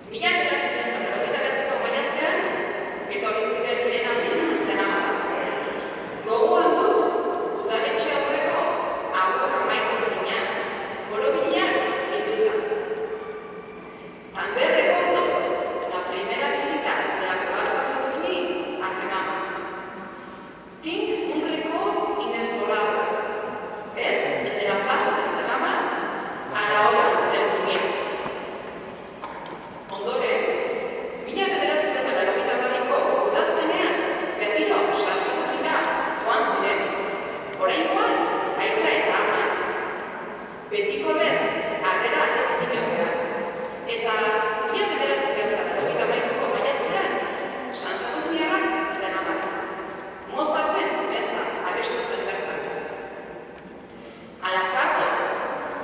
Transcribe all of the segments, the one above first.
Mila bederatziehun eta laurogeita bederatziko maiatzean etorri ziren lehen aldiz Zenamara. Gogoan dut udaletxe aurreko agurra maitezina borobilean bilduta. También recuerdo la primera visita de la Coral San Sadurní a Zenama. Tinc un record inesborrable. Es el de la plaza de Zenama a la hora del comienzo. Ondoren, mila bederatziehun eta laurogeita hamabiko udazkenean berriro San Sadurnira joan ziren. Oraingoan, aita eta ama. Betiko lez, harrera ezin hobea. Eta mila bederatziehun eta laurogeita hamaikako maiatzean San Sadurniarrak Zenamara. Mozarten meza abestu zen bertan. A la tarde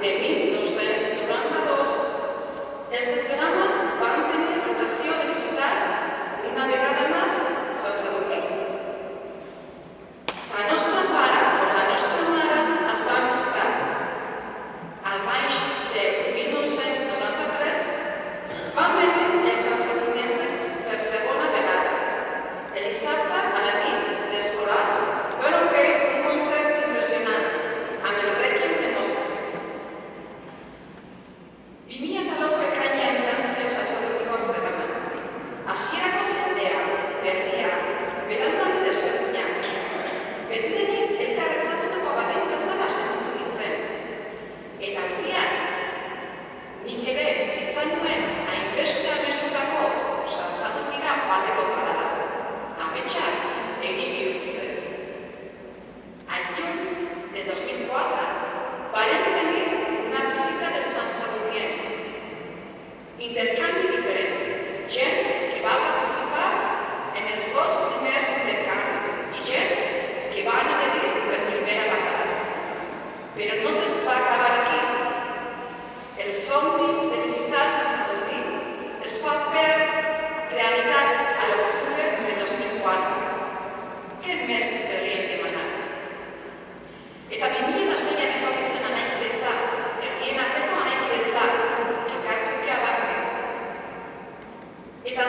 de 1992, desde Zenama van tener ocasión de visitar una vegada más San Sadurní. La nostra pare con la nostra mare es va visitar. Al maig de 1993 van venir els sansadurnienses per segona vegada. El dissabte a la nit dels corals van fer un concert impressionant amb el Rèquiem de Mozart. 2004ko ekainean izan ziren San Sadurniko Zenama. Hasierako jendea, berria, belaunaldi desberdinak. Betidenik elkar ezagutuko bagenu bezala sentitu nintzen. Eta gurean, nik ere izan nuen hainbeste abestutako San Sadurnira joateko parada. Ametsak egin bihurtu zen. Al juny de 2004 van tenir una visita dels sansadurniens. Intercanvi diferent. Gent que va participar en els dos primers intercanvis i gent que van adherir per primera vegada. Però no es va acabar aquí. El somni de visitar San Sadurní es pot fer realitat a l'octubre de 2004. Què més podríem demanar? Eta 2006an etorri zen anaikidetza, herrien arteko anaikidetza, elkartrukea barne. Eta